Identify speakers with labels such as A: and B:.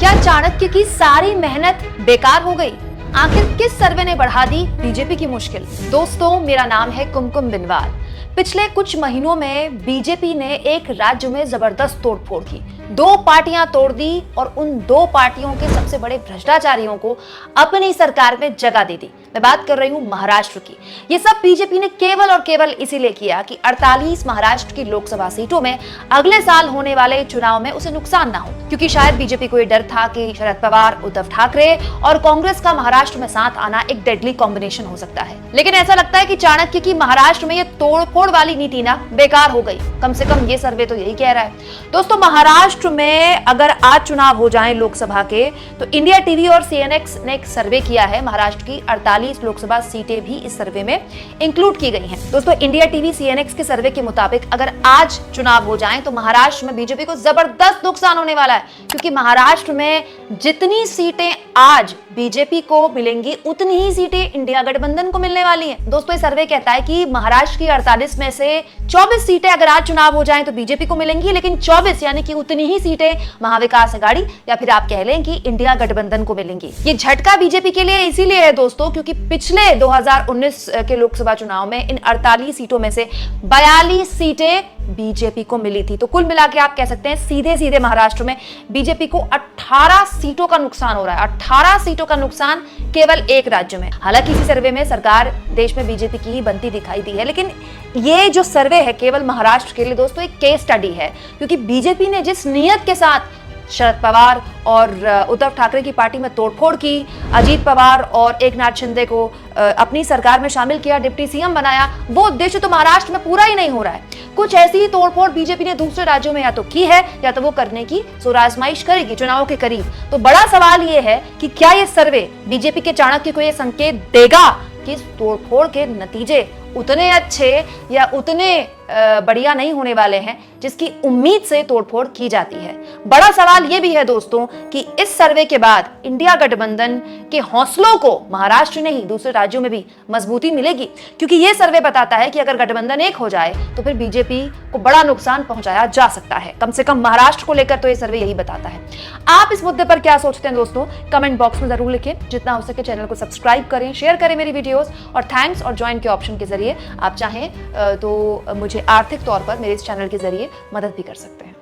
A: क्या चाणक्य की सारी मेहनत बेकार हो गई? आखिर किस सर्वे ने बढ़ा दी बीजेपी की मुश्किल? दोस्तों, मेरा नाम है कुमकुम बिनवाल। पिछले कुछ महीनों में बीजेपी ने एक राज्य में जबरदस्त तोड़फोड़ की, 2 पार्टियां तोड़ दी और उन 2 पार्टियों के सबसे बड़े भ्रष्टाचारियों को अपनी सरकार में जगह दे दी। मैं बात कर रही हूं महाराष्ट्र की। ये सब बीजेपी ने केवल और केवल इसीलिए किया कि 48 महाराष्ट्र की लोकसभा सीटों में अगले साल होने वाले चुनाव में उसे नुकसान ना हो, क्योंकि शायद बीजेपी को ये डर था कि शरद पवार, उद्धव ठाकरे और कांग्रेस का महाराष्ट्र में साथ आना एक डेडली कॉम्बिनेशन हो सकता है। लेकिन ऐसा लगता है कि चाणक्य की महाराष्ट्र में ये तोड़फोड़ वाली नीति ना बेकार हो गई। कम से कम ये सर्वे तो यही कह रहा है। दोस्तों, महाराष्ट्र में अगर आज चुनाव हो जाए लोकसभा के, तो इंडिया टीवी और सीएनएक्स ने एक सर्वे किया है। महाराष्ट्र की 48 लोकसभा सीटें भी इस सर्वे में इंक्लूड की गई हैं। दोस्तों, इंडिया टीवी सीएनएक्स के सर्वे के मुताबिक अगर आज चुनाव हो जाए तो महाराष्ट्र में बीजेपी को जबरदस्त नुकसान होने वाला है, क्योंकि महाराष्ट्र में जितनी सीटें आज बीजेपी को मिलेंगी उतनी ही सीटें इंडिया गठबंधन को मिलने वाली हैं। दोस्तों, ये सर्वे कहता है कि महाराष्ट्र की 48 में से 24 सीटें अगर आज चुनाव हो जाएं तो बीजेपी को मिलेंगी, लेकिन 24 यानी कि उतनी ही सीटें महाविकास अघाड़ी या फिर आप कह लें कि इंडिया गठबंधन को मिलेंगी। ये झटका बीजेपी के लिए इसीलिए है दोस्तों, क्योंकि पिछले 2019 के लोकसभा चुनाव में इन 48 सीटों में से 42 सीटें बीजेपी को मिली थी। तो कुल मिला के आप कह सकते हैं सीधे सीधे महाराष्ट्र में बीजेपी को 18 सीटों का नुकसान हो रहा है। 18 सीटों का नुकसान केवल एक राज्य में। हालांकि इसी सर्वे में सरकार देश में बीजेपी की ही बनती दिखाई दी है, लेकिन ये जो सर्वे है केवल महाराष्ट्र के लिए दोस्तों एक केस स्टडी है, क्योंकि बीजेपी ने जिस नियत के साथ शरद पवार और उद्धव ठाकरे की पार्टी में तोड़फोड़ की, अजीत पवार और एकनाथ शिंदे को अपनी सरकार में शामिल किया, डिप्टी सीएम बनाया, वो उद्देश्य तो महाराष्ट्र में पूरा ही नहीं हो रहा है। कुछ ऐसी ही तोड़फोड़ बीजेपी ने दूसरे राज्यों में या तो की है या तो वो करने की आजमाइश करेगी चुनावों के करीब। तो बड़ा सवाल ये है कि क्या ये सर्वे बीजेपी के चाणक्य को ये संकेत देगा कि तोड़फोड़ के नतीजे उतने अच्छे या उतने बढ़िया नहीं होने वाले हैं जिसकी उम्मीद से तोड़फोड़ की जाती है। बड़ा सवाल यह भी है दोस्तों कि इस सर्वे के बाद इंडिया गठबंधन के हौसलों को महाराष्ट्र नहीं दूसरे राज्यों में भी मजबूती मिलेगी, क्योंकि यह सर्वे बताता है कि अगर गठबंधन एक हो जाए तो फिर बीजेपी को बड़ा नुकसान पहुंचाया जा सकता है। कम से कम महाराष्ट्र को लेकर तो यह सर्वे यही बताता है। आप इस मुद्दे पर क्या सोचते हैं दोस्तों? कमेंट बॉक्स में जरूर लिखें। जितना हो सके चैनल को सब्सक्राइब करें, शेयर करें मेरी वीडियोस, और थैंक्स और ज्वाइन के ऑप्शन के जरिए आप चाहें तो मुझे आर्थिक तौर पर मेरे इस चैनल के जरिए मदद भी कर सकते हैं।